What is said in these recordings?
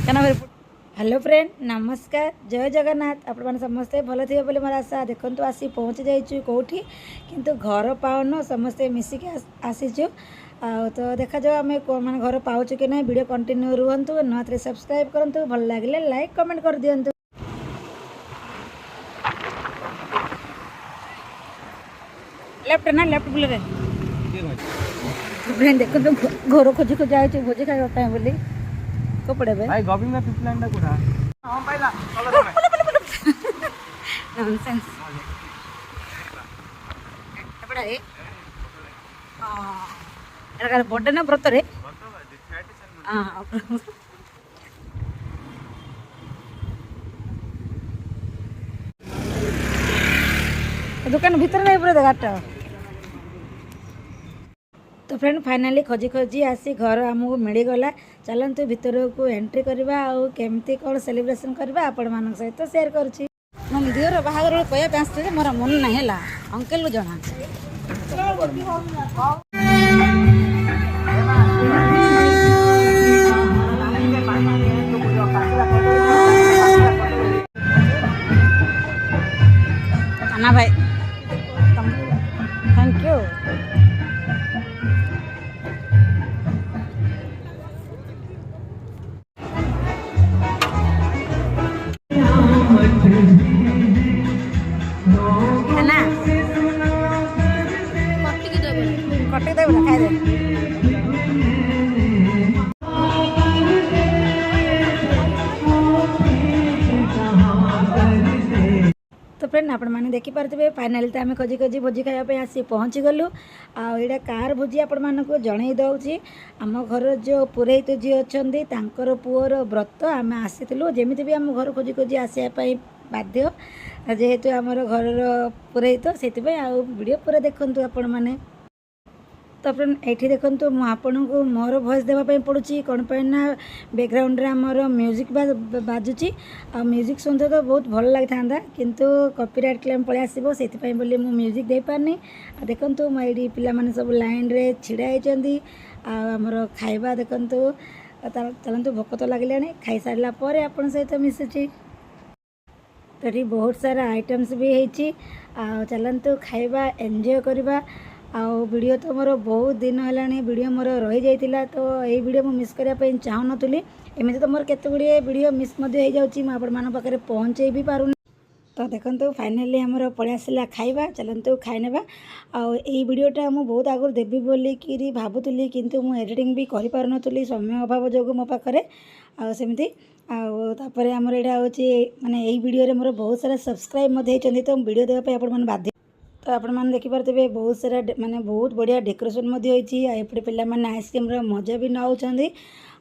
Hello friend नमस्कार जय जगन्नाथ आपण समस्ते भल थे बोली मोर आशा देखु आसी पहुँची जाइए कौटी किंतु घर पाउन समस्ते मिसिक आसीचु तो देखा जाओ आम मैं घर पाचु कि ना वीडियो कंटिन्यू रुहतु नुआ थे सब्सक्राइब करूँ भल लगे लाइक कमेंट कर दिंतु। लेफ्ट ना लेफ्ट बुले देखो घर खोजी खोजी आई भोजी खावा बोली कपड़े भाई गोविंद में पिपलाइन टा कोठा हां पाइला नॉनसेंस कपड़ा रे हां एरा बर्थडे ना व्रत रे हां दुकान भीतर नहीं पूरा गाटा तो फ्रेंड फाइनाली खोजी खोजी आसी घर आमको मिलगला चलतु भीतर को एंट्री करवा केमती कौन सेलिब्रेशन करवा आपण मान सहित शेयर करुँची मो दिवर बाहर कहते आसते मोर मन ना है अंकल को जना अन्ना भाई थैंक यू। कटे दे खाई दे तो फ्रेंड आपण मैंने देखिपे फाइनाली तो आम खोजी खोजी भोजी खायापी आसी पहुँची गलु आईटा कार भोजी आपण मानक जन दूँ आम घर जो पुरोहित जी अच्छा पुओर व्रत आम आसीलु जमी भी आम घर खोजी खोजी आसापी बाध्य जेहेतु आमर घर पुरोहित से वीडियो पूरा देखु आपण मैंने तो फ्रेंड ये देखो मुझे को मोर वॉइस देवाई पड़ी कौन ना बैकग्राउंड आमर म्यूजिक बाजुची आ म्यूजिक सुनते तो बहुत भल लगी था किंतु कॉपीराइट क्लेम पलि आसो से बोली मु म्यूजिक दे पारनी देखु ये पिला सब लाइन रे छिड़ा होती आमर खाइबा देखु चलतु भोक तो लगे खाई सारा पर आपण सहित मिशुची तो ये बहुत सारा आइटम्स भी होती चलतु खाइबा एंजॉय करवा आउ वीडियो तो मोर बहुत दिन है वीडियो मोर रही जाइतिला तो ये वीडियो मु मिस करने चाहू नी एमती तो मोर केते गुड़िए वीडियो मिस पाखे पहुँचे भी पारुनी तो देखो फाइनाली आमर पलि आसला खाइबा चलतु खाई नेबा आई वीडियोटा मुझे बहुत आगुरी देवी बोलिकी भावुली किंतु मु एडिटिंग भी कर पारुनथुली समय अभाव जो मो पाखे आमती आपर आमर यहाँ हूँ माने यही वीडियो मोर बहुत सारा सब्सक्राइब होती तो वीडियो देवाई आपण बाध्य तो आपण मैंने देखिपे बहुत सारा माने बहुत बढ़िया डेकोरेशन एपटे पे आइसक्रीम मजा भी नौकरी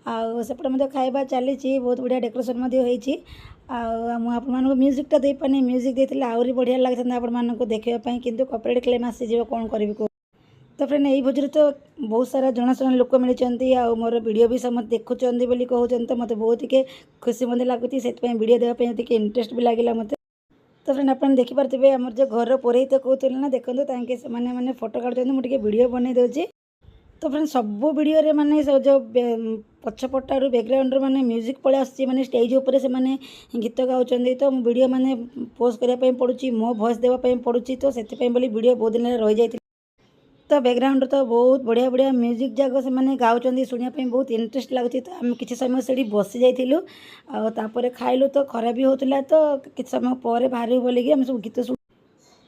आसपटे खाइबा चली बहुत बढ़िया डेकोरेशन होती मुझे म्यूजिकटा दे पानी म्यूजिक देते आहरी बढ़िया लगी था आपण देखापी किंतु कॉपीराइट क्लेम आसीज कौन करी तो फ्रेंड यही भोज तो बहुत सारा जनाशुना लोक मिलती मोर वीडियो भी समस्त देखुं कहते तो मतलब बहुत टे खुशी मत लगुच से वीडियो देवाई इंटरेस्ट भी लगे मत तो फ्रेंड आप देखिपे आम जो घर पुरोहित कहते ना देखो मैंने फोटो काटुच्च मुझे वीडियो बन दूसरी तो फ्रेंड सब वीडियो माने जो पछपटारू बैकग्राउंड माने म्यूजिक पलि आस स्टेज उपर से माने गीत गाँच तो वीडियो माने पोस्ट करने पड़ुची मो वॉइस देवाई पड़ुची तो से वीडियो बहुत दिन रही जाती तो बैकग्राउंड तो बहुत बढ़िया बढ़िया म्यूजिक जाक से मैंने गाँव शुणापी बहुत इंटरेस्ट लगुच तो आम कि समय से बसी जाइलु आपर खाइलु तो खरा भी होता तो किसी समय पर बाहर बोलिकी आम सब गीत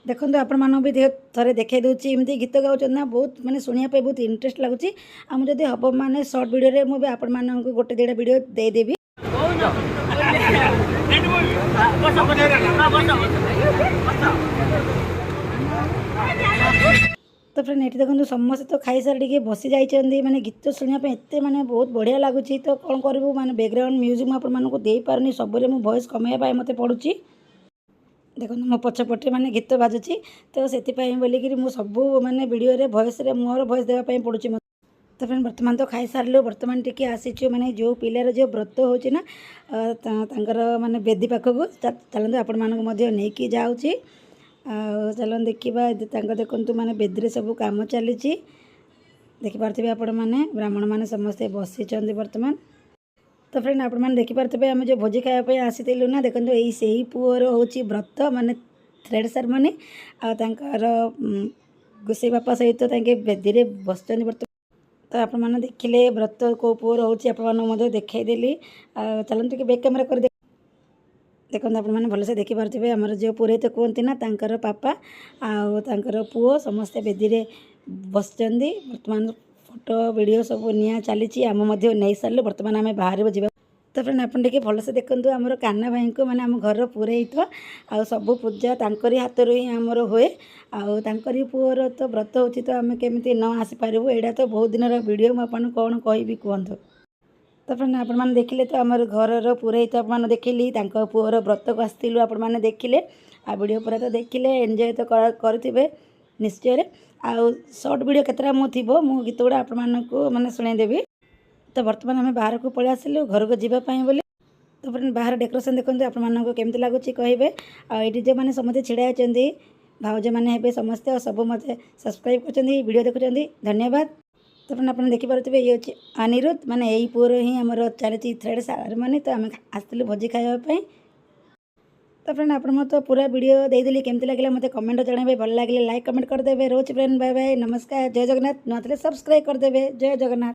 देखो आपण भी थे देखा दूसरी एमती गीत गाँच ना बहुत माने शुणापी बहुत इंटरेस्ट लगुच आम जब हम माने सर्ट वीडियो मुझे आपण मानक गोटे दुटा वीडियो देदेवी तो फ्रेंड ये देखो समस्त तो खाई सारे बसी जाइए माने गीत शुणापी एत माने बहुत बढ़िया लगुच तो कौन करूँ माने बैकग्राउंड म्यूजिक मुझे दे पारनी सबरे मो वॉइस कमाइबा मत पड़ुची देखो मो पछपटे माने गीत बाजुची तो से बोलिकी मु सब माने वीडियो वॉइस मोर वॉइस देवाई पड़ुची तो फ्रेंड बर्तमान तो खाई सारू बर्तमान टी आसीचु माने जो पिलार जो व्रत होची ना माने बेदी पाखक चलते आपण मानक नहीं जाऊँगी चलो देखा देखु माने बेदी सब कम चली देखिपे आपण मैंने ब्राह्मण मैंने समस्ते बसी बर्तमान तो फ्रेंड आपण मैंने देखिपे आम जो भोजी खायापी आसीलु ना देखो यही से पुअर हूँ व्रत माने थ्रेड सेरेमनी आर गोसाई बापा सहित बेदी में बस बर्तमान तो आपण मैंने देखिले व्रत को पुअर हूँ देखईदेली चलते कि बैक कैमेरा कर देखो आपण मैंने भलसे देखिपे आमर जो पुरोहित कहते ना तांकर पापा आर पुओ समस्ते बेदी में बस बर्तमान फोटो वीडियो सब निया चली आम नहीं सारे बर्तमान आम बाहर जा तो फ्रेंड आप भलसे देखूँ आमर कान्हा भाई को मैंने आम घर पुरोहित आ सब पूजा तांकरी हाथ ही आमर हुए आंकरी पुअर तो व्रत हो तो आम केमी न आसीपारू यहाँ तो बहुत दिन वीडियो मुझे कौन कहि कहतु तो फ्रेंड आप देखिले तो आमर घर पुरोहित आप देखिली पुअर व्रत को आसलु आप देखिले आ वीडियो पूरा तो देखिले एंजॉय तो करेंगे निश्चय आउ सर्ट वीडियो केतरा मु थी मु गीत गुड़ा आप मैंने शुणेदेवी तो बर्तमान आम बाहर को पलि आसिलु घर को जीवाई बोली तो फ्रेंड बाहर डेकोरेशन देखते आपको केमती लगुच कहे आईटी जो मैंने समस्त छिड़ा होती भाउज मैंने हे समस्ते और सब मत सब्सक्राइब कर वीडियो देखुं धन्यवाद तो फ्रेंड आप देखिपे ये हूँ अनिरुद्ध माने यही पुअर ही आमर चली थ्रेड सेरेमनी तो आम आसलु भोजी खायापी तो फ्रेंड आप तो पूरा वीडियो देदेली केमती लगे मत कमेंट जनइबे भल लगे लाइक कमेंट करदे रोज फ्रेंड बाय बाय नमस्कार जय जगन्नाथ नुआ सब्सक्राइब करदे जय जगन्नाथ।